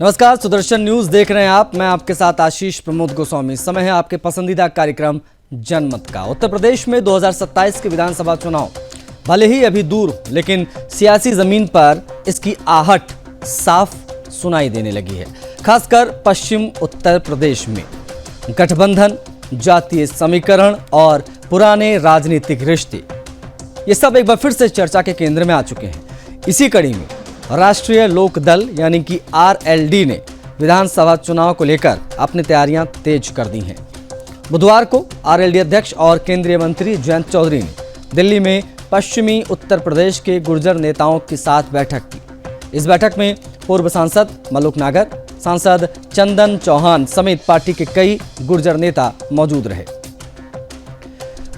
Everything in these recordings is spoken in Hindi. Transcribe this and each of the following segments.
नमस्कार, सुदर्शन न्यूज देख रहे हैं आप। मैं आपके साथ आशीष प्रमोद गोस्वामी। समय है आपके पसंदीदा कार्यक्रम जनमत का। उत्तर प्रदेश में 2027 के विधानसभा चुनाव भले ही अभी दूर हो, लेकिन सियासी जमीन पर इसकी आहट साफ सुनाई देने लगी है। खासकर पश्चिम उत्तर प्रदेश में गठबंधन, जातीय समीकरण और पुराने राजनीतिक रिश्ते, ये सब एक बार फिर से चर्चा के केंद्र में आ चुके हैं। इसी कड़ी में राष्ट्रीय लोक दल यानी कि आरएलडी ने विधानसभा चुनाव को लेकर अपनी तैयारियां तेज कर दी हैं। बुधवार को आरएलडी अध्यक्ष और केंद्रीय मंत्री जयंत चौधरी ने दिल्ली में पश्चिमी उत्तर प्रदेश के गुर्जर नेताओं के साथ बैठक की। इस बैठक में पूर्व सांसद मलुक नागर, सांसद चंदन चौहान समेत पार्टी के कई गुर्जर नेता मौजूद रहे।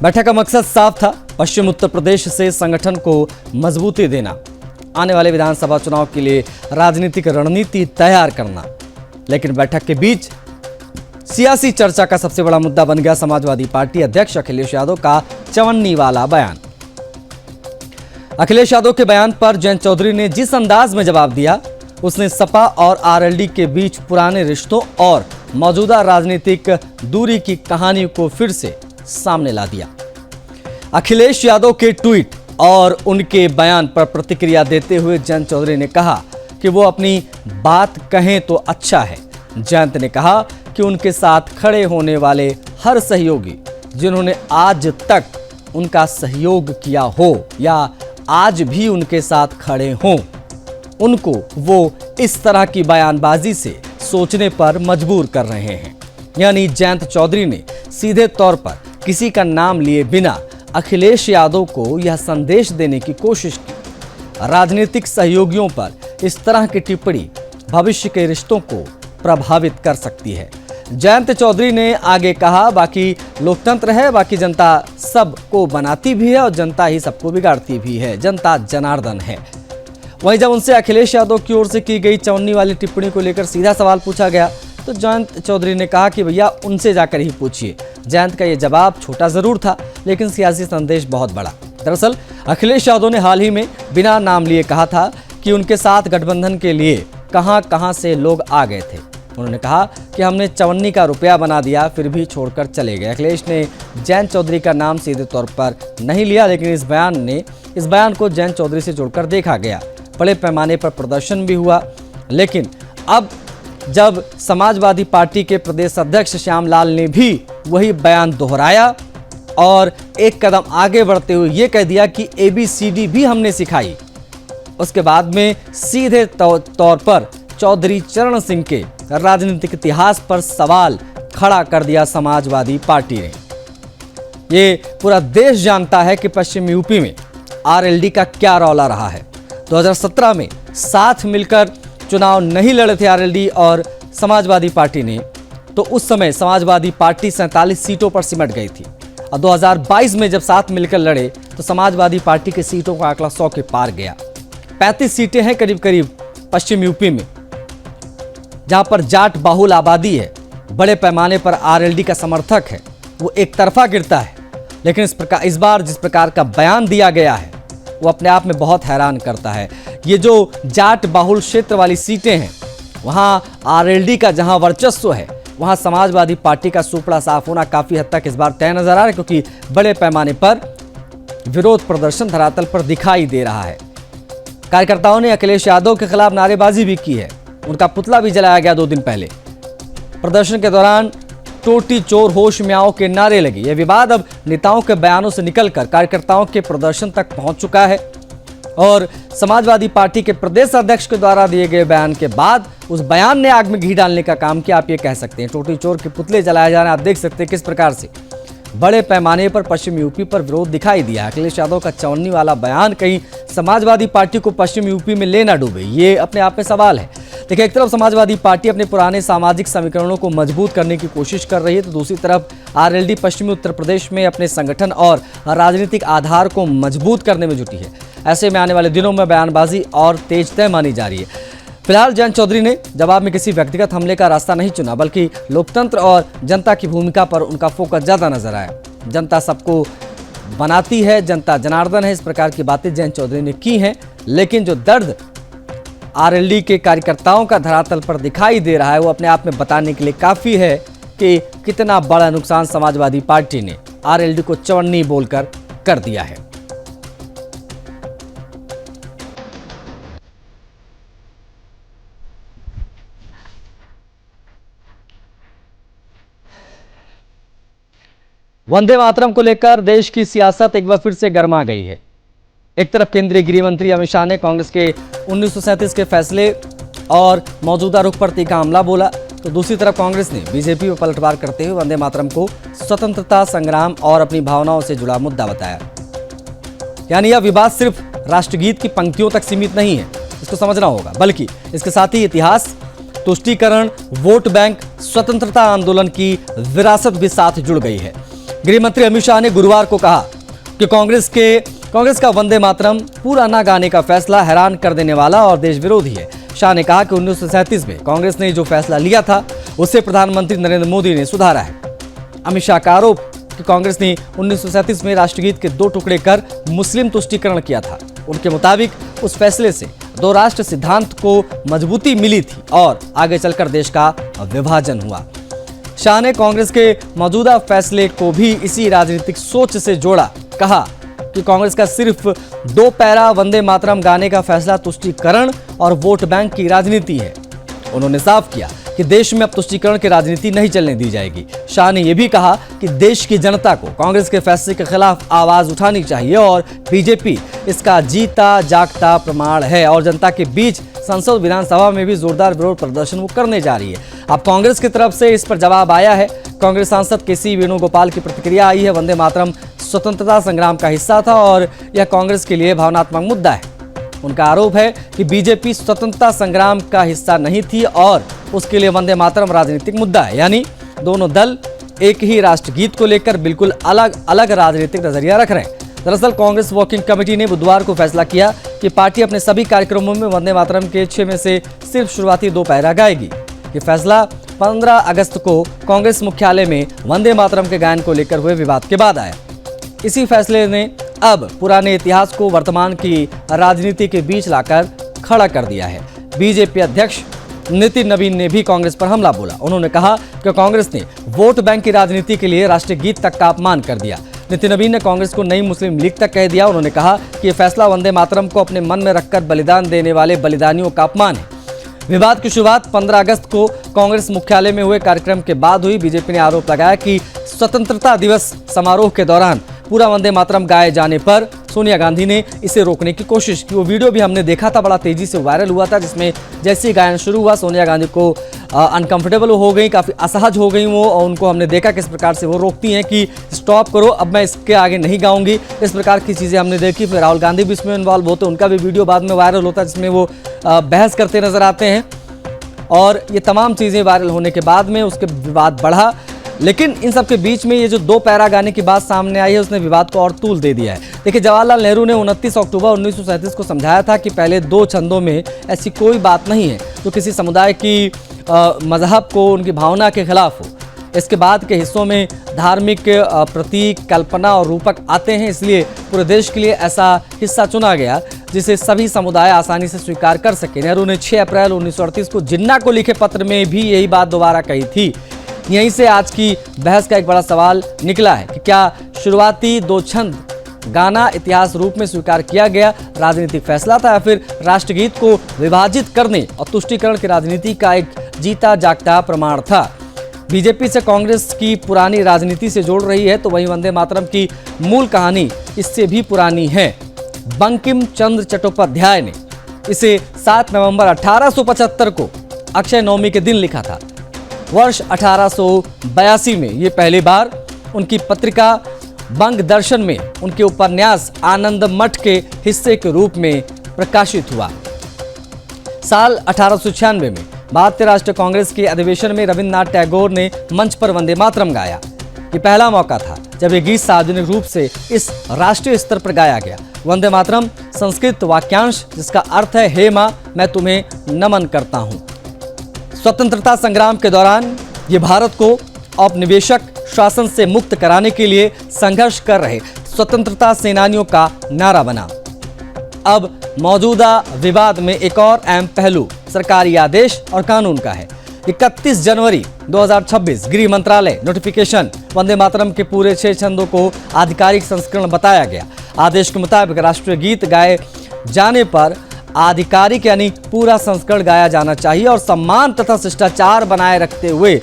बैठक का मकसद साफ था, पश्चिम उत्तर प्रदेश से संगठन को मजबूती देना, आने वाले विधानसभा चुनाव के लिए राजनीतिक रणनीति तैयार करना। लेकिन बैठक के बीच सियासी चर्चा का सबसे बड़ा मुद्दा बन गया समाजवादी पार्टी अध्यक्ष अखिलेश यादव का चवन्नी वाला बयान। अखिलेश यादव के बयान पर जयंत चौधरी ने जिस अंदाज में जवाब दिया, उसने सपा और आरएलडी के बीच पुराने रिश्तों और मौजूदा राजनीतिक दूरी की कहानी को फिर से सामने ला दिया। अखिलेश यादव के ट्वीट और उनके बयान पर प्रतिक्रिया देते हुए जयंत चौधरी ने कहा कि वो अपनी बात कहें तो अच्छा है। जयंत ने कहा कि उनके साथ खड़े होने वाले हर सहयोगी जिन्होंने आज तक उनका सहयोग किया हो या आज भी उनके साथ खड़े हों, उनको वो इस तरह की बयानबाजी से सोचने पर मजबूर कर रहे हैं। यानी जयंत चौधरी ने सीधे तौर पर किसी का नाम लिए बिना अखिलेश यादव को यह संदेश देने की कोशिश की। राजनीतिक सहयोगियों पर इस तरह की टिप्पणी भविष्य के रिश्तों को प्रभावित कर सकती है। जयंत चौधरी ने आगे कहा, बाकी लोकतंत्र है, बाकी जनता सबको बनाती भी है और जनता ही सबको बिगाड़ती भी है, जनता जनार्दन है। वहीं जब उनसे अखिलेश यादव की ओर से की गई चवन्नी वाली टिप्पणी को लेकर सीधा सवाल पूछा गया तो जयंत चौधरी ने कहा कि भैया उनसे जाकर ही पूछिए। जयंत का यह जवाब छोटा जरूर था, लेकिन सियासी संदेश बहुत बड़ा। दरअसल अखिलेश यादव ने हाल ही में बिना नाम लिए कहा था कि उनके साथ गठबंधन के लिए कहां से लोग आ गए थे। उन्होंने कहा कि हमने चवन्नी का रुपया बना दिया, फिर भी छोड़कर चले गए। अखिलेश ने जयंत चौधरी का नाम सीधे तौर पर नहीं लिया, लेकिन इस बयान को जयंत चौधरी से जोड़कर देखा गया। बड़े पैमाने पर प्रदर्शन भी हुआ, लेकिन अब जब समाजवादी पार्टी के प्रदेश अध्यक्ष श्यामलाल ने भी वही बयान दोहराया और एक कदम आगे बढ़ते हुए ये कह दिया कि ABCD भी हमने सिखाई, उसके बाद में सीधे तौर पर चौधरी चरण सिंह के राजनीतिक इतिहास पर सवाल खड़ा कर दिया समाजवादी पार्टी ने। ये पूरा देश जानता है कि पश्चिम यूपी में आरएलडी का क्या रौला रहा है। 2017 में साथ मिलकर चुनाव नहीं लड़े थे आरएलडी और समाजवादी पार्टी ने, तो उस समय समाजवादी पार्टी 47 सीटों पर सिमट गई थी। और 2022 में जब साथ मिलकर लड़े तो समाजवादी पार्टी के सीटों का आंकड़ा 100 के पार गया। 35 सीटें हैं करीब करीब पश्चिम यूपी में, जहां पर जाट बाहुल आबादी है। बड़े पैमाने पर आरएलडी का समर्थक है, वो एक तरफा गिरता है। लेकिन इस बार जिस प्रकार का बयान दिया गया है वो अपने आप में बहुत हैरान करता है। ये जो जाट बाहुल क्षेत्र वाली सीटें हैं, वहां आरएलडी का जहां वर्चस्व है, वहां समाजवादी पार्टी का सुपड़ा साफ होना काफी हद तक इस बार तय नजर आ रहा है, क्योंकि बड़े पैमाने पर विरोध प्रदर्शन धरातल पर दिखाई दे रहा है। कार्यकर्ताओं ने अखिलेश यादव के खिलाफ नारेबाजी भी की है, उनका पुतला भी जलाया गया 2 दिन पहले। प्रदर्शन के दौरान टोटी चोर होश में आओ के नारे लगे। यह विवाद अब नेताओं के बयानों से निकलकर कार्यकर्ताओं के प्रदर्शन तक पहुंच चुका है और समाजवादी पार्टी के प्रदेश अध्यक्ष के द्वारा दिए गए बयान के बाद उस बयान ने आग में घी डालने का काम किया, आप ये कह सकते हैं। टोटी चोर के पुतले जलाए जा रहे हैं। आप देख सकते हैं किस प्रकार से बड़े पैमाने पर पश्चिम यूपी पर विरोध दिखाई दिया। अखिलेश यादव का चवन्नी वाला बयान कहीं समाजवादी पार्टी को पश्चिम यूपी में ले ना डूबे, ये अपने आप में सवाल है। देखिए, एक तरफ समाजवादी पार्टी अपने पुराने सामाजिक समीकरणों को मजबूत करने की कोशिश कर रही है, तो दूसरी तरफ आरएलडी पश्चिमी उत्तर प्रदेश में अपने संगठन और राजनीतिक आधार को मजबूत करने में जुटी है। ऐसे में आने वाले दिनों में बयानबाजी और तेज तय मानी जा रही है। फिलहाल जयंत चौधरी ने जवाब में किसी व्यक्तिगत हमले का रास्ता नहीं चुना, बल्कि लोकतंत्र और जनता की भूमिका पर उनका फोकस ज्यादा नजर आया। जनता सबको बनाती है, जनता जनार्दन है, इस प्रकार की बातें जयंत चौधरी ने की हैं। लेकिन जो दर्द आरएलडी के कार्यकर्ताओं का धरातल पर दिखाई दे रहा है, वो अपने आप में बताने के लिए काफी है कि कितना बड़ा नुकसान समाजवादी पार्टी ने आरएलडी को चवन्नी बोलकर कर दिया है। वंदे मातरम को लेकर देश की सियासत एक बार फिर से गर्मा गई है। एक तरफ केंद्रीय गृह मंत्री अमित शाह ने कांग्रेस के 1937 के फैसले और मौजूदा रुख पर तीखा हमला बोला, तो दूसरी तरफ कांग्रेस ने बीजेपी पर पलटवार करते हुए वंदे मातरम को स्वतंत्रता संग्राम और अपनी भावनाओं से जुड़ा मुद्दा बताया। यानी यह विवाद सिर्फ राष्ट्रगीत की पंक्तियों तक सीमित नहीं है, इसको समझना होगा, बल्कि इसके साथ ही इतिहास, तुष्टीकरण, वोट बैंक, स्वतंत्रता आंदोलन की विरासत भी साथ जुड़ गई है। गृह मंत्री अमित शाह ने गुरुवार को कहा कि कांग्रेस का वंदे मातरम पूरा ना गाने का फैसला हैरान कर देने वाला और देश विरोधी है। शाह ने कहा कि 1937 में कांग्रेस ने जो फैसला लिया था उसे प्रधानमंत्री नरेंद्र मोदी ने सुधारा है। अमित शाह का आरोप कि कांग्रेस ने 1937 में राष्ट्रगीत के 2 टुकड़े कर मुस्लिम तुष्टीकरण किया था। उनके मुताबिक उस फैसले से 2 राष्ट्र सिद्धांत को मजबूती मिली थी और आगे चलकर देश का विभाजन हुआ। शाह ने कांग्रेस के मौजूदा फैसले को भी इसी राजनीतिक सोच से जोड़ा। कहा कि कांग्रेस का सिर्फ 2 पैरा वंदे मातरम गाने का फैसला तुष्टीकरण और वोट बैंक की राजनीति है। उन्होंने साफ किया कि देश में अब तुष्टीकरण की राजनीति नहीं चलने दी जाएगी। शाह ने यह भी कहा कि देश की जनता को कांग्रेस के फैसले के खिलाफ आवाज उठानी चाहिए और बीजेपी इसका जीता जागता प्रमाण है और जनता के बीच संसद विधानसभा में भी जोरदार विरोध प्रदर्शन वो करने जा रही है। अब कांग्रेस की तरफ से इस पर जवाब आया है। कांग्रेस सांसद केसी वेणुगोपाल की प्रतिक्रिया आई है। वंदे मातरम स्वतंत्रता संग्राम का हिस्सा था और यह कांग्रेस के लिए भावनात्मक मुद्दा है। उनका आरोप है कि बीजेपी स्वतंत्रता संग्राम का हिस्सा नहीं थी और उसके लिए वंदे मातरम राजनीतिक मुद्दा है। यानी दोनों दल एक ही राष्ट्रगीत को लेकर बिल्कुल अलग अलग राजनीतिक नजरिया रख रहे हैं। दरअसल कांग्रेस वर्किंग कमेटी ने बुधवार को फैसला किया कि पार्टी अपने सभी कार्यक्रमों में वंदे मातरम के 6 में से सिर्फ शुरुआती 2 पैरा गाएगी। ये फैसला 15 अगस्त को कांग्रेस मुख्यालय में वंदे मातरम के गायन को लेकर हुए विवाद के बाद आया। इसी फैसले ने अब पुराने इतिहास को वर्तमान की राजनीति के बीच लाकर खड़ा कर दिया है। बीजेपी अध्यक्ष नितिन नवीन ने भी कांग्रेस पर हमला बोला। उन्होंने कहा कि कांग्रेस ने वोट बैंक की राजनीति के लिए राष्ट्रीय गीत तक का अपमान कर दिया। नितिन नवीन ने कांग्रेस को नई मुस्लिम लीग तक कह दिया। उन्होंने कहा कि यह फैसला वंदे मातरम को अपने मन में रखकर बलिदान देने वाले बलिदानियों का अपमान है। विवाद की शुरुआत 15 अगस्त को कांग्रेस मुख्यालय में हुए कार्यक्रम के बाद हुई। बीजेपी ने आरोप लगाया कि स्वतंत्रता दिवस समारोह के दौरान पूरा वंदे मातरम गाए जाने पर सोनिया गांधी ने इसे रोकने की कोशिश की। वो वीडियो भी हमने देखा था, बड़ा तेजी से वायरल हुआ था, जिसमें जैसे ही गायन शुरू हुआ सोनिया गांधी को अनकंफर्टेबल हो गई, काफ़ी असहज हो गई वो, और उनको हमने देखा किस प्रकार से वो रोकती हैं कि स्टॉप करो, अब मैं इसके आगे नहीं गाऊंगी। इस प्रकार की चीज़ें हमने देखी। फिर राहुल गांधी भी इसमें इन्वॉल्व होते, उनका भी वीडियो बाद में वायरल होता है जिसमें वो बहस करते नजर आते हैं। और ये तमाम चीज़ें वायरल होने के बाद में उसके विवाद बढ़ा। लेकिन इन सब के बीच में ये जो 2 पैरा गाने की बात सामने आई है उसने विवाद को और तूल दे दिया है। देखिए, जवाहरलाल नेहरू ने 29 अक्टूबर 1937 को समझाया था कि पहले 2 छंदों में ऐसी कोई बात नहीं है जो किसी समुदाय की मजहब को, उनकी भावना के खिलाफ हो। इसके बाद के हिस्सों में धार्मिक प्रतीक, कल्पना और रूपक आते हैं, इसलिए पूरे देश के लिए ऐसा हिस्सा चुना गया जिसे सभी समुदाय आसानी से स्वीकार कर सके। नेहरू ने 6 अप्रैल 1938 को जिन्ना को लिखे पत्र में भी यही बात दोबारा कही थी। यहीं से आज की बहस का एक बड़ा सवाल निकला है कि क्या शुरुआती 2 छंद गाना इतिहास रूप में स्वीकार किया गया राजनीतिक फैसला था या फिर राष्ट्रगीत को विभाजित करने और तुष्टीकरण की राजनीति का एक जीता जागता प्रमाण था। बीजेपी से कांग्रेस की पुरानी राजनीति से जोड़ रही है, तो वहीं वंदे मातरम की मूल कहानी इससे भी पुरानी है। बंकिम चंद्र चट्टोपाध्याय ने इसे 7 नवंबर 1875 को अक्षय नवमी के दिन लिखा था। वर्ष 1882 में ये पहली बार उनकी पत्रिका बंग दर्शन में उनके उपन्यास आनंद मठ के हिस्से के रूप में प्रकाशित हुआ। साल 1896 में भारतीय राष्ट्रीय कांग्रेस के अधिवेशन में रविन्द्रनाथ टैगोर ने मंच पर वंदे मातरम गाया। ये पहला मौका था जब ये गीत सार्वजनिक रूप से इस राष्ट्रीय स्तर पर गाया गया। वंदे मातरम संस्कृत वाक्यांश जिसका अर्थ है हे मां मैं तुम्हें नमन करता हूं। स्वतंत्रता संग्राम के दौरान ये भारत को औपनिवेशिक शासन से मुक्त कराने के लिए संघर्ष कर रहे स्वतंत्रता सेनानियों का नारा बना। अब मौजूदा विवाद में एक और अहम पहलू सरकारी आदेश और कानून का है। 31 जनवरी 2026 गृह मंत्रालय नोटिफिकेशन वंदे मातरम के पूरे 6 छंदों को आधिकारिक संस्करण बताया गया। आदेश के मुताबिक राष्ट्रीय गीत गाए जाने पर आधिकारिक यानी पूरा संस्करण गाया जाना चाहिए और सम्मान तथा शिष्टाचार बनाए रखते हुए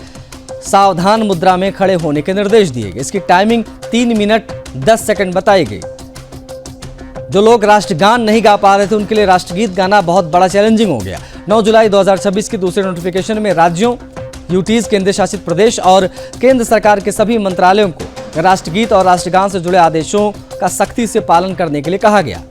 सावधान मुद्रा में खड़े होने के निर्देश दिए गए। इसकी टाइमिंग 3 मिनट 10 सेकंड बताई गई। जो लोग राष्ट्रगान नहीं गा पा रहे थे उनके लिए राष्ट्रगीत गाना बहुत बड़ा चैलेंजिंग हो गया। 9 जुलाई 2026 की दूसरे नोटिफिकेशन में राज्यों, यूटीज, केंद्र शासित प्रदेश और केंद्र सरकार के सभी मंत्रालयों को राष्ट्रगीत और राष्ट्रगान से जुड़े आदेशों का सख्ती से पालन करने के लिए कहा गया।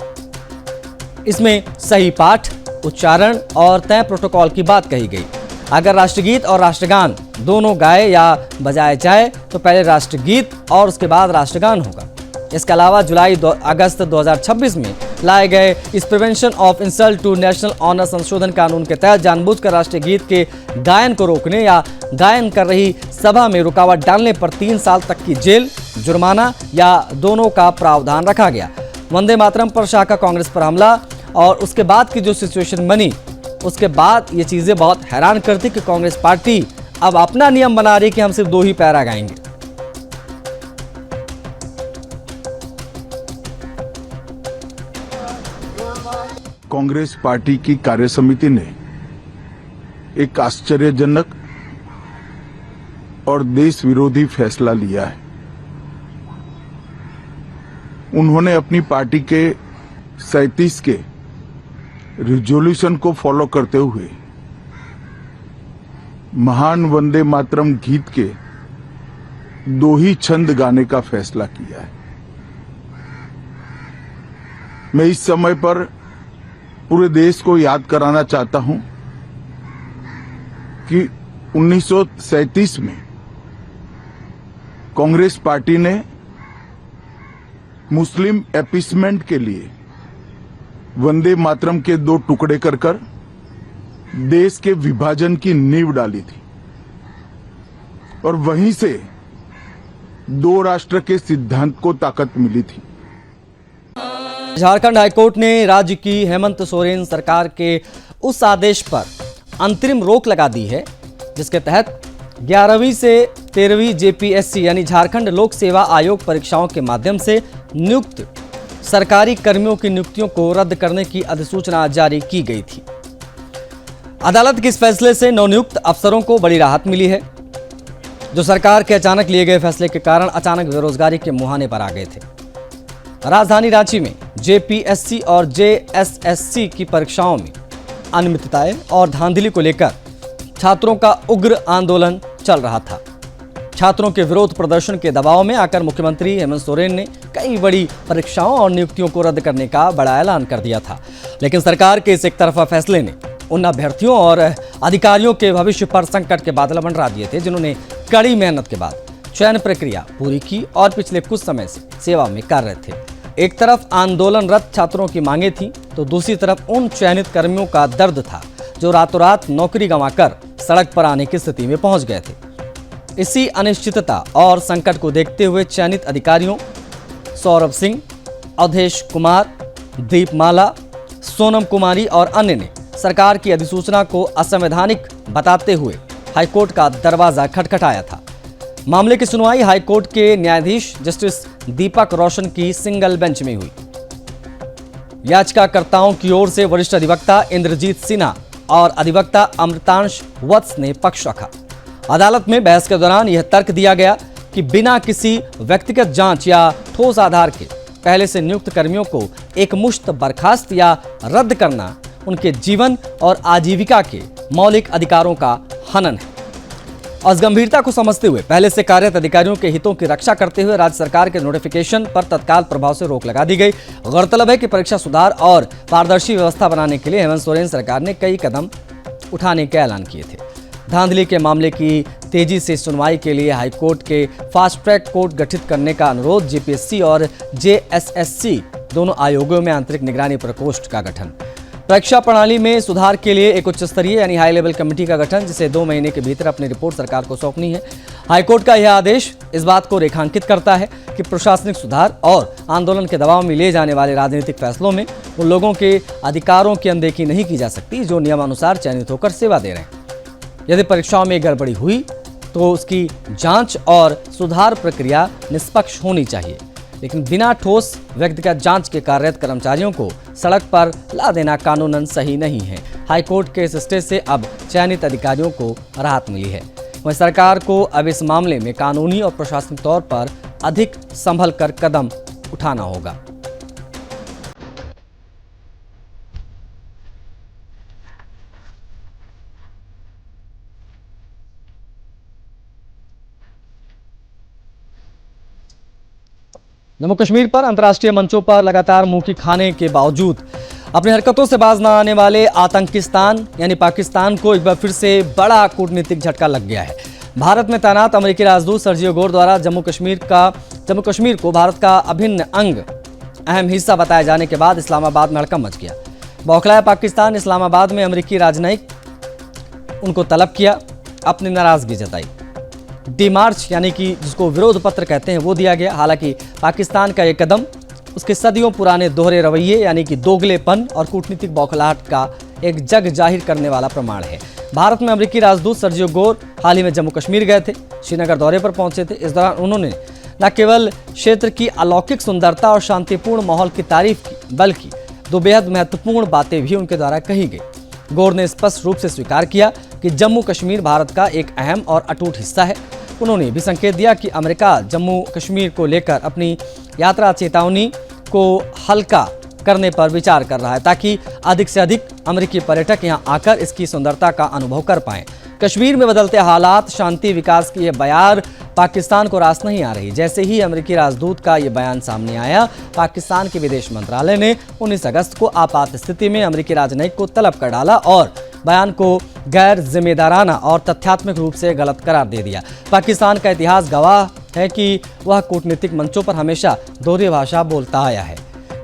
इसमें सही पाठ, उच्चारण और तय प्रोटोकॉल की बात कही गई। अगर राष्ट्रगीत और राष्ट्रगान दोनों गाए या बजाए जाए तो पहले राष्ट्रगीत और उसके बाद राष्ट्रगान होगा। इसके अलावा अगस्त 2026 में लाए गए इस prevention of insult to national honour संशोधन कानून के तहत जानबूझकर राष्ट्रीय गीत के गायन को रोकने या गायन कर रही सभा में रुकावट डालने पर 3 साल तक की जेल, जुर्माना या दोनों का प्रावधान रखा गया। वंदे मातरम पर शाखा कांग्रेस पर हमला और उसके बाद की जो सिचुएशन बनी, उसके बाद ये चीज़ें बहुत हैरान करती कि कांग्रेस पार्टी अब अपना नियम बना रही कि हम सिर्फ 2 ही पैरा गाएंगे। कांग्रेस पार्टी की कार्यसमिति ने एक आश्चर्यजनक और देश विरोधी फैसला लिया है। उन्होंने अपनी पार्टी के 37 के रिजोल्यूशन को फॉलो करते हुए महान वंदे मातरम गीत के 2 ही छंद गाने का फैसला किया है। मैं इस समय पर पूरे देश को याद कराना चाहता हूं कि 1937 में कांग्रेस पार्टी ने मुस्लिम अपीसमेंट के लिए वंदे मातरम के 2 टुकड़े कर देश के विभाजन की नींव डाली थी और वहीं से 2 राष्ट्र के सिद्धांत को ताकत मिली थी। झारखंड हाईकोर्ट ने राज्य की हेमंत सोरेन सरकार के उस आदेश पर अंतरिम रोक लगा दी है जिसके तहत 11वीं से 13वीं जेपीएससी यानी झारखंड लोक सेवा आयोग परीक्षाओं के माध्यम से नियुक्त सरकारी कर्मियों की नियुक्तियों को रद्द करने की अधिसूचना जारी की गई थी। अदालत के इस फैसले से नवनियुक्त अफसरों को बड़ी राहत मिली है जो सरकार के अचानक लिए गए फैसले के कारण अचानक बेरोजगारी के मुहाने पर आ गए थे। राजधानी रांची में जेपीएससी और जेएसएससी की परीक्षाओं में अनियमितताएं और धांधली को लेकर छात्रों का उग्र आंदोलन चल रहा था। छात्रों के विरोध प्रदर्शन के दबाव में आकर मुख्यमंत्री हेमंत सोरेन ने कई बड़ी परीक्षाओं और नियुक्तियों को रद्द करने का बड़ा ऐलान कर दिया था। लेकिन सरकार के इस एक तरफा फैसले ने उन अभ्यर्थियों और अधिकारियों के भविष्य पर संकट के बादल मंडरा दिए थे जिन्होंने कड़ी मेहनत के बाद चयन प्रक्रिया पूरी की और पिछले कुछ समय से सेवा में कार्यरत थे। एक तरफ आंदोलनरत छात्रों की मांगे थी तो दूसरी तरफ उन चयनित कर्मियों का दर्द था जो रातों रात नौकरी गंवाकर सड़क पर आने की स्थिति में पहुंच गए थे। इसी अनिश्चितता और संकट को देखते हुए चयनित अधिकारियों सौरभ सिंह, अवधेश कुमार, दीपमाला, सोनम कुमारी और अन्य ने सरकार की अधिसूचना को असंवैधानिक बताते हुए हाईकोर्ट का दरवाजा खटखटाया था। मामले की सुनवाई हाईकोर्ट के न्यायाधीश जस्टिस दीपक रोशन की सिंगल बेंच में हुई। याचिकाकर्ताओं की ओर से वरिष्ठ अधिवक्ता इंद्रजीत सिन्हा और अधिवक्ता अमृतांश वत्स ने पक्ष रखा। अदालत में बहस के दौरान यह तर्क दिया गया कि बिना किसी व्यक्तिगत जांच या ठोस आधार के पहले से नियुक्त कर्मियों को एकमुश्त बर्खास्त या रद्द करना उनके जीवन और आजीविका के मौलिक अधिकारों का हनन है। और इस गंभीरता को समझते हुए पहले से कार्यरत अधिकारियों के हितों की रक्षा करते हुए राज्य सरकार के नोटिफिकेशन पर तत्काल प्रभाव से रोक लगा दी गई। गौरतलब है कि परीक्षा सुधार और पारदर्शी व्यवस्था बनाने के लिए हेमंत सोरेन सरकार ने कई कदम उठाने के ऐलान किए थे। धांधली के मामले की तेजी से सुनवाई के लिए हाईकोर्ट के फास्ट ट्रैक कोर्ट गठित करने का अनुरोध, जेपीएससी और जेएसएससी दोनों आयोगों में आंतरिक निगरानी प्रकोष्ठ का गठन, परीक्षा प्रणाली में सुधार के लिए एक उच्च स्तरीय यानी हाई लेवल कमेटी का गठन, जिसे 2 महीने के भीतर अपनी रिपोर्ट सरकार को सौंपनी है। हाईकोर्ट का यह आदेश इस बात को रेखांकित करता है कि प्रशासनिक सुधार और आंदोलन के दबाव में लिए जाने वाले राजनीतिक फैसलों में उन लोगों के अधिकारों की अनदेखी नहीं की जा सकती जो नियमानुसार चयनित होकर सेवा दे रहे हैं। यदि परीक्षाओं में गड़बड़ी हुई तो उसकी जांच और सुधार प्रक्रिया निष्पक्ष होनी चाहिए, लेकिन बिना ठोस व्यक्तिगत जांच के कार्यरत कर्मचारियों को सड़क पर ला देना कानूनन सही नहीं है। हाईकोर्ट के इस स्टे से अब चयनित अधिकारियों को राहत मिली है। वहीं सरकार को अब इस मामले में कानूनी और प्रशासनिक तौर पर अधिक संभल कर कदम उठाना होगा। जम्मू कश्मीर पर अंतर्राष्ट्रीय मंचों पर लगातार मुंह की खाने के बावजूद अपनी हरकतों से बाज न आने वाले आतंकिस्तान यानी पाकिस्तान को एक बार फिर से बड़ा कूटनीतिक झटका लग गया है। भारत में तैनात अमेरिकी राजदूत सर्जियो गोर द्वारा जम्मू कश्मीर को भारत का अभिन्न अंग अहम हिस्सा बताए जाने के बाद इस्लामाबाद में हड़कंप मच गया। बौखलाया पाकिस्तान इस्लामाबाद में अमेरिकी राजनयिक उनको तलब किया, अपनी नाराजगी जताई। डिमार्च यानी कि जिसको विरोध पत्र कहते हैं वो दिया गया। हालांकि पाकिस्तान का ये कदम उसके सदियों पुराने दोहरे रवैये यानी कि दोगलेपन और कूटनीतिक बौखलाहट का एक जग जाहिर करने वाला प्रमाण है। भारत में अमेरिकी राजदूत सर्जियो गोर हाल ही में जम्मू कश्मीर गए थे, श्रीनगर दौरे पर पहुंचे थे। इस दौरान उन्होंने न केवल क्षेत्र की अलौकिक सुंदरता और शांतिपूर्ण माहौल की तारीफ की, बल्कि 2 बेहद महत्वपूर्ण बातें भी उनके द्वारा कही गई। गोर ने स्पष्ट रूप से स्वीकार किया कि जम्मू कश्मीर भारत का एक अहम और अटूट हिस्सा है। उन्होंने भी संकेत दिया कि अमेरिका जम्मू कश्मीर को लेकर अपनी यात्रा चेतावनी को हल्का करने पर विचार कर रहा है, ताकि अधिक से अधिक अमेरिकी पर्यटक यहां आकर इसकी सुंदरता का अनुभव कर पाएं। कश्मीर में बदलते हालात, शांति, विकास की यह बयार पाकिस्तान को रास नहीं आ रही। जैसे ही अमेरिकी राजदूत का ये बयान सामने आया, पाकिस्तान के विदेश मंत्रालय ने 19 अगस्त को आपात स्थिति में अमेरिकी राजनयिक को तलब कर डाला और बयान को गैर जिम्मेदाराना और तथ्यात्मक रूप से गलत करार दे दिया। पाकिस्तान का इतिहास गवाह है कि वह कूटनीतिक मंचों पर हमेशा दोहरी भाषा बोलता आया है।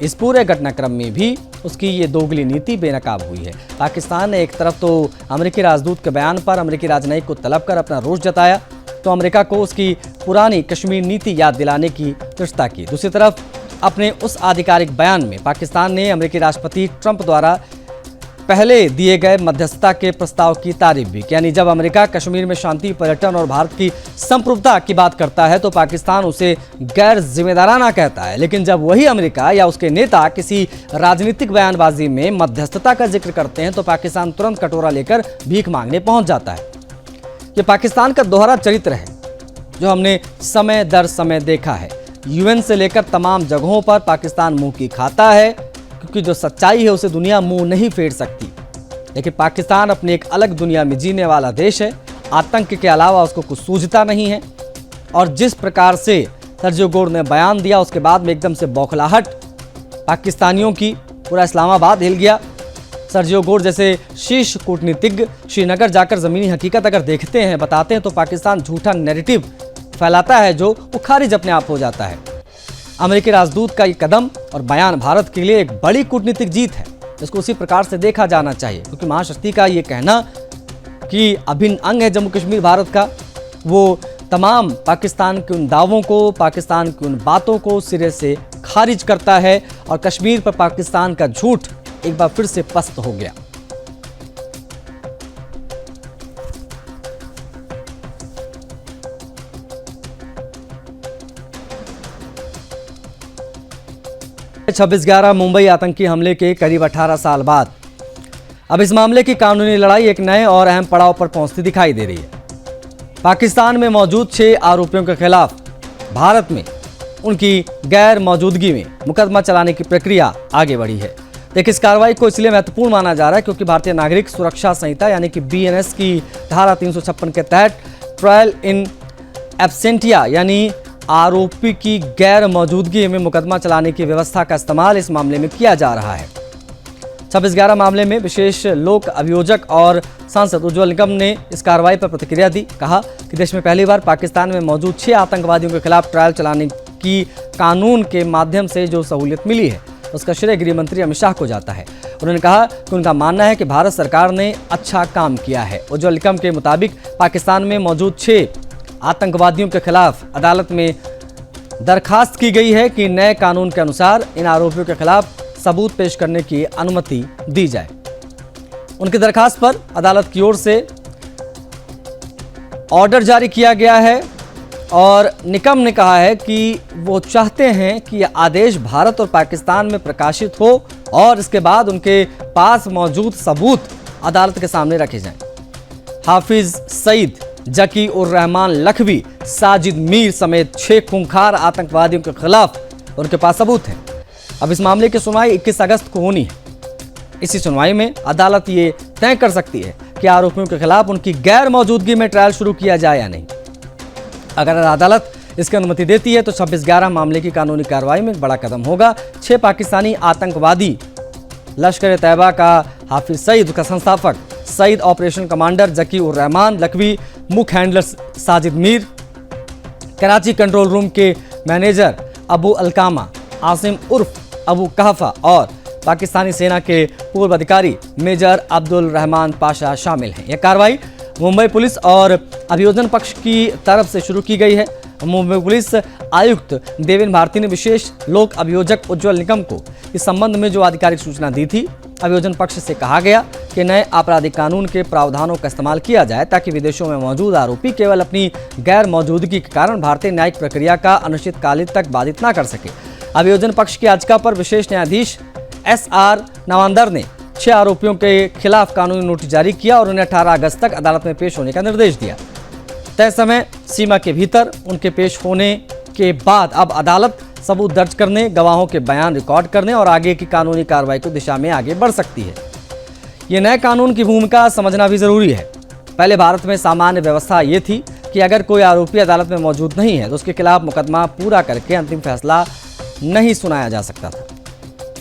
इस पूरे घटनाक्रम में भी उसकी ये दोगली नीति बेनकाब हुई है। पाकिस्तान ने एक तरफ तो अमेरिकी राजदूत के बयान पर अमेरिकी राजनयिक को तलब कर अपना रोष जताया, तो अमेरिका को उसकी पुरानी कश्मीर नीति याद दिलाने की चेष्टा की। दूसरी तरफ अपने उस आधिकारिक बयान में पाकिस्तान ने अमेरिकी राष्ट्रपति ट्रंप द्वारा पहले दिए गए मध्यस्थता के प्रस्ताव की तारीफ भी की। यानी जब अमेरिका कश्मीर में शांति, पर्यटन और भारत की संप्रभुता की बात करता है तो पाकिस्तान उसे गैर जिम्मेदाराना कहता है, लेकिन जब वही अमेरिका या उसके नेता किसी राजनीतिक बयानबाजी में मध्यस्थता का जिक्र करते हैं तो पाकिस्तान तुरंत कटोरा लेकर भीख मांगने पहुंच जाता है। ये पाकिस्तान का दोहरा चरित्र है जो हमने समय दर समय देखा है। यूएन से लेकर तमाम जगहों पर पाकिस्तान मुंह की खाता है, क्योंकि जो सच्चाई है उसे दुनिया मुंह नहीं फेर सकती। लेकिन पाकिस्तान अपनी एक अलग दुनिया में जीने वाला देश है। आतंक के अलावा उसको कुछ सूझता नहीं है। और जिस प्रकार से सर्जियो गोर ने बयान दिया उसके बाद में एकदम से बौखलाहट पाकिस्तानियों की, पूरा इस्लामाबाद हिल गया। सर्जियो गोर जैसे शीर्ष कूटनीतिज्ञ श्रीनगर जाकर ज़मीनी हकीकत अगर देखते हैं, बताते हैं, तो पाकिस्तान झूठा नैरेटिव फैलाता है जो वो खारिज अपने आप हो जाता है। अमेरिकी राजदूत का ये कदम और बयान भारत के लिए एक बड़ी कूटनीतिक जीत है, जिसको उसी प्रकार से देखा जाना चाहिए, क्योंकि महाशक्ति का ये कहना कि अभिन्न अंग है जम्मू कश्मीर भारत का, वो तमाम पाकिस्तान के उन दावों को, पाकिस्तान की उन बातों को सिरे से खारिज करता है और कश्मीर पर पाकिस्तान का झूठ एक बार फिर से पस्त हो गया। छब्बीस 11 मुंबई आतंकी हमले के करीब 18 साल बाद अब इस मामले की कानूनी लड़ाई एक नए और अहम पड़ाव पर पहुंचती दिखाई दे रही है। पाकिस्तान में मौजूद 6 आरोपियों के खिलाफ भारत में उनकी गैर मौजूदगी में मुकदमा चलाने की प्रक्रिया आगे बढ़ी है। देखिए, इस कार्रवाई को इसलिए महत्वपूर्ण माना जा रहा है क्योंकि भारतीय नागरिक सुरक्षा संहिता यानी कि BNS की धारा 356 के तहत ट्रायल इन एब्सेंटिया यानी आरोपी की गैर मौजूदगी में मुकदमा चलाने की व्यवस्था का इस्तेमाल इस मामले में किया जा रहा है। 26/11 मामले में विशेष लोक अभियोजक और सांसद उज्ज्वल निकम ने इस कार्रवाई पर प्रतिक्रिया दी। कहा कि देश में पहली बार पाकिस्तान में मौजूद 6 आतंकवादियों के खिलाफ ट्रायल चलाने की कानून के माध्यम से जो सहूलियत मिली है उसका श्रेय गृह मंत्री अमित शाह को जाता है। उन्होंने कहा कि उनका मानना है कि भारत सरकार ने अच्छा काम किया है। उज्ज्वल निकम के मुताबिक पाकिस्तान में मौजूद 6 आतंकवादियों के खिलाफ अदालत में दरखास्त की गई है कि नए कानून के अनुसार इन आरोपियों के खिलाफ सबूत पेश करने की अनुमति दी जाए। उनकी दरखास्त पर अदालत की ओर से ऑर्डर जारी किया गया है और निकम ने कहा है कि वो चाहते हैं कि यह आदेश भारत और पाकिस्तान में प्रकाशित हो और इसके बाद उनके पास मौजूद सबूत अदालत के सामने रखे जाएं। हाफिज सईद, जकी उर रहमान लखवी, साजिद मीर समेत 6 खूंखार आतंकवादियों के खिलाफ उनके पास सबूत हैं। अब इस मामले की सुनवाई 21 अगस्त को होनी है। इसी सुनवाई में अदालत ये तय कर सकती है कि आरोपियों के खिलाफ उनकी गैर मौजूदगी में ट्रायल शुरू किया जाए या नहीं। अगर अदालत इसकी अनुमति देती है तो 26/11 मामले की कानूनी कार्रवाई में एक बड़ा कदम होगा। 6 पाकिस्तानी आतंकवादी लश्कर तैयबा का हाफिज सईद, का संस्थापक सईद, ऑपरेशन कमांडर जकी उर रहमान लखवी, मुख्य handler Sajid Mir, Karachi control room के मैनेजर अबू अलकामा, आसिम उर्फ अबू कहफा और पाकिस्तानी सेना के पूर्व अधिकारी मेजर अब्दुल रहमान पाशा शामिल हैं। यह कार्रवाई मुंबई पुलिस और अभियोजन पक्ष की तरफ से शुरू की गई है। मुंबई पुलिस आयुक्त देवेन भारती ने विशेष लोक अभियोजक उज्ज्वल निकम को इस संबंध में जो आधिकारिक सूचना दी थी। अभियोजन पक्ष से कहा गया कि नए आपराधिक कानून के प्रावधानों का इस्तेमाल किया जाए ताकि विदेशों में मौजूद आरोपी केवल अपनी गैर मौजूदगी के कारण भारतीय न्यायिक प्रक्रिया का अनिश्चितकाल तक बाधित न कर सके। अभियोजन पक्ष की याचिका पर विशेष न्यायाधीश SR नवांदर ने 6 आरोपियों के खिलाफ कानूनी नोटिस जारी किया और उन्हें 18 अगस्त तक अदालत में पेश होने का निर्देश दिया। तय समय सीमा के भीतर उनके पेश होने के बाद अब अदालत सबूत दर्ज करने, गवाहों के बयान रिकॉर्ड करने और आगे की कानूनी कार्रवाई की दिशा में आगे बढ़ सकती है। ये नए कानून की भूमिका समझना भी जरूरी है। पहले भारत में सामान्य व्यवस्था ये थी कि अगर कोई आरोपी अदालत में मौजूद नहीं है तो उसके खिलाफ मुकदमा पूरा करके अंतिम फैसला नहीं सुनाया जा सकता था।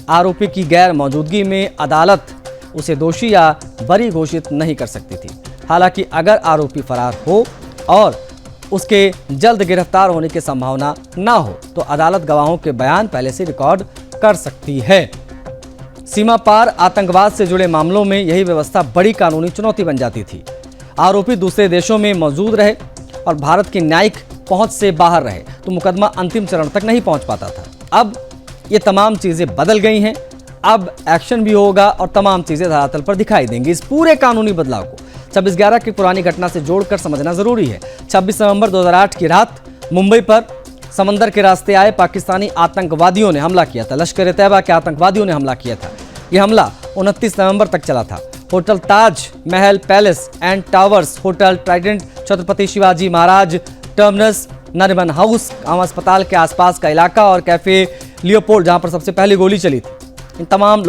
आरोपी की गैर मौजूदगी में अदालत उसे दोषी या बरी घोषित नहीं कर सकती थी। हालांकि अगर आरोपी फरार हो और उसके जल्द गिरफ्तार होने की संभावना न हो तो अदालत गवाहों के बयान पहले से रिकॉर्ड कर सकती है। सीमा पार आतंकवाद से जुड़े मामलों में यही व्यवस्था बड़ी कानूनी चुनौती बन जाती थी। आरोपी दूसरे देशों में मौजूद रहे और भारत की न्यायिक पहुंच से बाहर रहे तो मुकदमा अंतिम चरण तक नहीं पहुंच पाता था। अब ये तमाम चीजें बदल गई हैं। अब एक्शन भी होगा और तमाम चीजें धरातल पर दिखाई देंगी। इस पूरे कानूनी बदलाव को 26/11 की पुरानी घटना से जोड़कर समझना जरूरी है। 26 नवंबर 2008 की रात मुंबई पर समंदर के रास्ते आए पाकिस्तानी आतंकवादियों ने हमला किया था। लश्कर तैयबा के आतंकवादियों ने हमला किया था। यह हमला 29 नवंबर तक चला था। Hotel Taj Mahal palace and towers, hotel Trident, Chhatrapati Shivaji Maharaj terminus, Nariman house, आम अस्पताल के आसपास का इलाका और कैफे लियोपोल्ड जहां पर सबसे पहले गोली चली थी, इन तमाम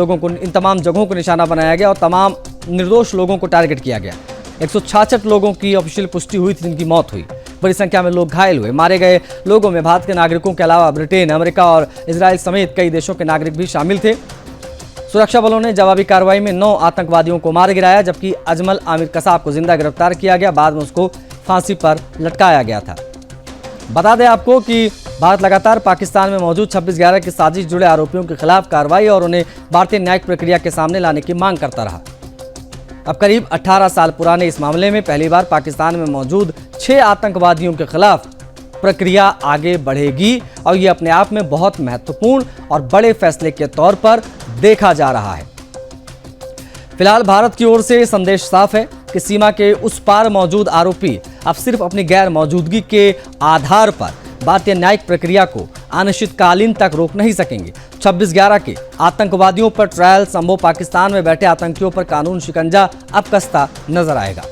जगहों को निशाना बनाया गया और तमाम निर्दोष लोगों को टारगेट किया गया। 166 लोगों की ऑफिशियल पुष्टि हुई थी जिनकी मौत हुई। बड़ी संख्या में लोग घायल हुए। मारे गए लोगों में भारत के नागरिकों के अलावा ब्रिटेन, अमेरिका और इजराइल समेत कई देशों के नागरिक भी शामिल थे। सुरक्षा बलों ने जवाबी कार्रवाई में 9 आतंकवादियों को मार गिराया जबकि अजमल आमिर कसाब को जिंदा गिरफ्तार किया गया। बाद में उसको फांसी पर लटकाया गया था। बता दें आपको कि भारत लगातार पाकिस्तान में मौजूद 26/11 की साजिश जुड़े आरोपियों के खिलाफ कार्रवाई और उन्हें भारतीय न्यायिक प्रक्रिया के सामने लाने की मांग करता रहा। अब करीब 18 साल पुराने इस मामले में पहली बार पाकिस्तान में मौजूद 6 आतंकवादियों के खिलाफ प्रक्रिया आगे बढ़ेगी और ये अपने आप में बहुत महत्वपूर्ण और बड़े फैसले के तौर पर देखा जा रहा है। फिलहाल भारत की ओर से संदेश साफ है कि सीमा के उस पार मौजूद आरोपी अब सिर्फ अपनी गैर मौजूदगी के आधार पर भारतीय न्यायिक प्रक्रिया को अनिश्चितकालीन तक रोक नहीं सकेंगे। 26/11 के आतंकवादियों पर ट्रायल संभव पाकिस्तान में बैठे आतंकियों पर कानून शिकंजा अब कसता नजर आएगा।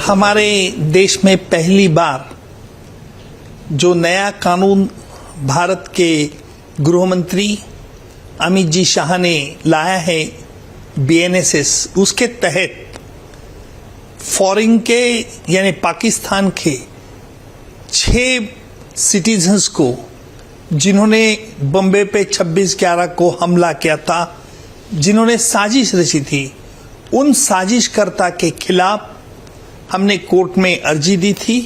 हमारे देश में पहली बार जो नया कानून भारत के गृह मंत्री अमित जी शाह ने लाया है BNSS, उसके तहत फॉरेन के यानी पाकिस्तान के 6 सिटीजन्स को जिन्होंने बम्बे पे 26/11 को हमला किया था, जिन्होंने साजिश रची थी, उन साजिशकर्ता के खिलाफ हमने कोर्ट में अर्जी दी थी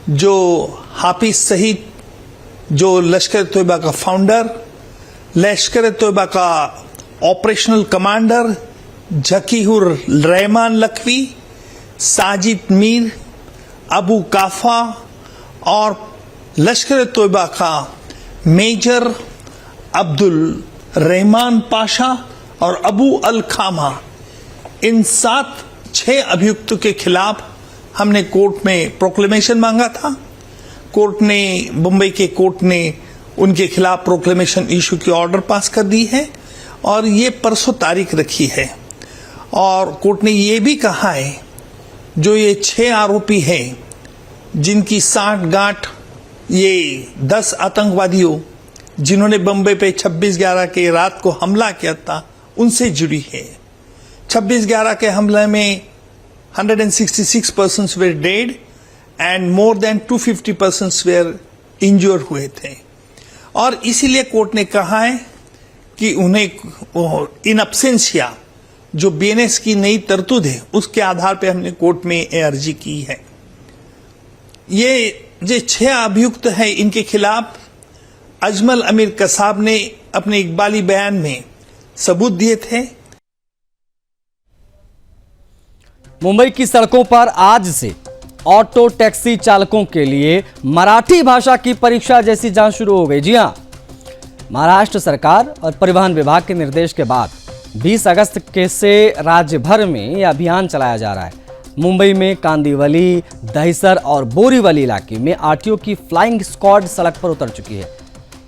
जो हाफिज सईद, जो लश्कर तोयबा का फाउंडर, लश्कर तोयबा का ऑपरेशनल कमांडर जकीहुर रहमान लखवी, साजिद मीर, अबू काफा और लश्कर तोयबा का मेजर अब्दुल रहमान पाशा और अबू अल खामा, इन 6 अभियुक्तों के खिलाफ हमने कोर्ट में प्रोक्लेमेशन मांगा था। कोर्ट ने, मुंबई के कोर्ट ने उनके खिलाफ प्रोक्लेमेशन इशू की ऑर्डर पास कर दी है और ये परसों तारीख रखी है। और कोर्ट ने ये भी कहा है जो ये 6 आरोपी हैं जिनकी साठ गांठ ये 10 आतंकवादियों जिन्होंने बम्बई पे 26/11 के रात को हमला किया था उनसे जुड़ी है। 26/11 के हमले में 166 persons were dead and more than 250 persons were injured हुए थे। और इसीलिए कोर्ट ने कहा है कि उन्हें इन अब्सेंशिया जो बीएनएस की नई तरतूद है उसके आधार पे हमने कोर्ट में अर्जी की है। ये जो 6 अभियुक्त है इनके खिलाफ अजमल अमीर कसाब ने अपने इकबाली बयान में सबूत दिए थे। मुंबई की सड़कों पर आज से ऑटो टैक्सी चालकों के लिए मराठी भाषा की परीक्षा जैसी जांच शुरू हो गई। जी हां, महाराष्ट्र सरकार और परिवहन विभाग के निर्देश के बाद 20 अगस्त के से राज्य भर में यह अभियान चलाया जा रहा है। मुंबई में कांदिवली, दहिसर और बोरीवली इलाके में आरटीओ की फ्लाइंग स्क्वाड सड़क पर उतर चुकी है।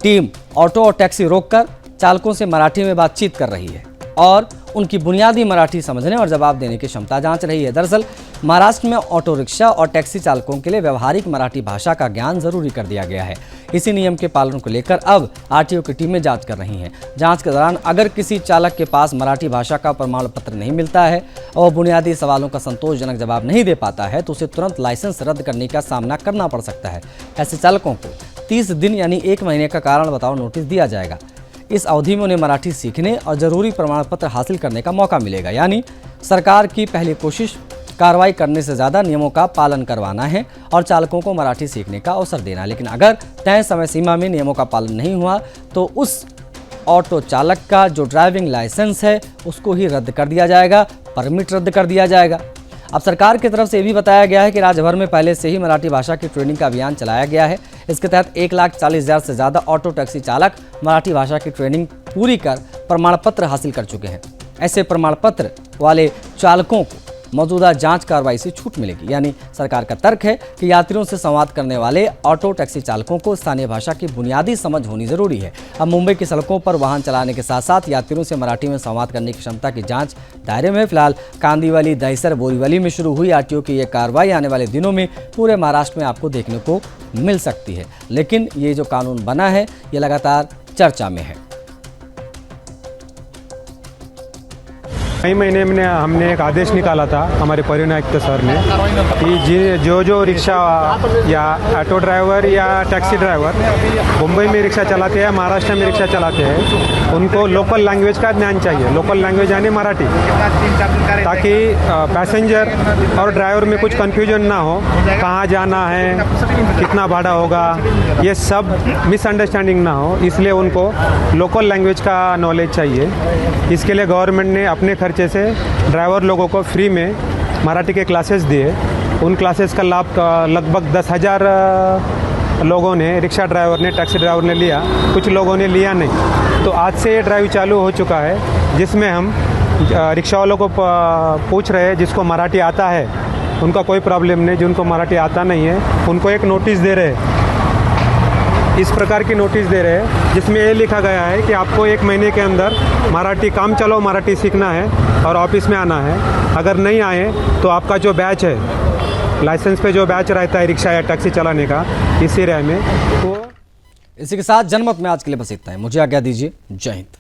टीम ऑटो और टैक्सी रोककर चालकों से मराठी में बातचीत कर रही है और उनकी बुनियादी मराठी समझने और जवाब देने की क्षमता जांच रही है। दरअसल महाराष्ट्र में ऑटो रिक्शा और टैक्सी चालकों के लिए व्यवहारिक मराठी भाषा का ज्ञान जरूरी कर दिया गया है। इसी नियम के पालन को लेकर अब आरटीओ की टीमें जांच कर रही हैं। जांच के दौरान अगर किसी चालक के पास मराठी भाषा का प्रमाण पत्र नहीं मिलता है और बुनियादी सवालों का संतोषजनक जवाब नहीं दे पाता है तो उसे तुरंत लाइसेंस रद्द करने का सामना करना पड़ सकता है। ऐसे चालकों को 30 दिन यानी 1 महीने का कारण बताओ नोटिस दिया जाएगा। इस अवधि में उन्हें मराठी सीखने और जरूरी प्रमाण पत्र हासिल करने का मौका मिलेगा। यानी सरकार की पहली कोशिश कार्रवाई करने से ज़्यादा नियमों का पालन करवाना है और चालकों को मराठी सीखने का अवसर देना। लेकिन अगर तय समय सीमा में नियमों का पालन नहीं हुआ तो उस ऑटो चालक का जो ड्राइविंग लाइसेंस है उसको ही रद्द कर दिया जाएगा, परमिट रद्द कर दिया जाएगा। अब सरकार की तरफ से ये भी बताया गया है कि राज्य भर में पहले से ही मराठी भाषा की ट्रेनिंग का अभियान चलाया गया है। इसके तहत 1,40,000 से ज़्यादा ऑटो टैक्सी चालक मराठी भाषा की ट्रेनिंग पूरी कर प्रमाण पत्र हासिल कर चुके हैं। ऐसे प्रमाण पत्र वाले चालकों को मौजूदा जांच कार्रवाई से छूट मिलेगी। यानी सरकार का तर्क है कि यात्रियों से संवाद करने वाले ऑटो टैक्सी चालकों को स्थानीय भाषा की बुनियादी समझ होनी जरूरी है। अब मुंबई की सड़कों पर वाहन चलाने के साथ साथ यात्रियों से मराठी में संवाद करने की क्षमता की जांच दायरे में फिलहाल कांदिवली, दहिसर, बोरीवली में शुरू हुई आरटीओ की यह कार्रवाई आने वाले दिनों में पूरे महाराष्ट्र में आपको देखने को मिल सकती है। लेकिन ये जो कानून बना है ये लगातार चर्चा में है। मई महीने में हमने एक आदेश निकाला था हमारे परिवहन आयुक्त सर ने कि जो रिक्शा या ऑटो ड्राइवर या टैक्सी ड्राइवर मुंबई में रिक्शा चलाते हैं, महाराष्ट्र में रिक्शा चलाते हैं, उनको लोकल लैंग्वेज का ज्ञान चाहिए। लोकल लैंग्वेज यानी मराठी, ताकि पैसेंजर और ड्राइवर में कुछ कन्फ्यूजन ना हो, कहाँ जाना है, कितना भाड़ा होगा, ये सब मिसअंडरस्टैंडिंग ना हो। इसलिए उनको लोकल लैंग्वेज का नॉलेज चाहिए। इसके लिए गवर्नमेंट ने अपने खर्चे से ड्राइवर लोगों को फ्री में मराठी के क्लासेस दिए। उन क्लासेस का लाभ लगभग 10,000 लोगों ने, रिक्शा ड्राइवर ने, टैक्सी ड्राइवर ने लिया, कुछ लोगों ने लिया नहीं। तो आज से ये ड्राइव चालू हो चुका है जिसमें हम रिक्शा वालों को पूछ रहे हैं जिसको मराठी आता है उनका कोई प्रॉब्लम नहीं, जिनको मराठी आता नहीं है उनको एक नोटिस दे रहे हैं। इस प्रकार की नोटिस दे रहे हैं जिसमें ये लिखा गया है कि आपको 1 महीने के अंदर मराठी काम चलो मराठी सीखना है और ऑफिस में आना है। अगर नहीं आए तो आपका जो बैच है, लाइसेंस पे जो बैच रहता है रिक्शा या टैक्सी चलाने का इसी राय में, तो इसी के साथ जनमत में आज के लिए बस इतना है। मुझे आज्ञा दीजिए। जय हिंद।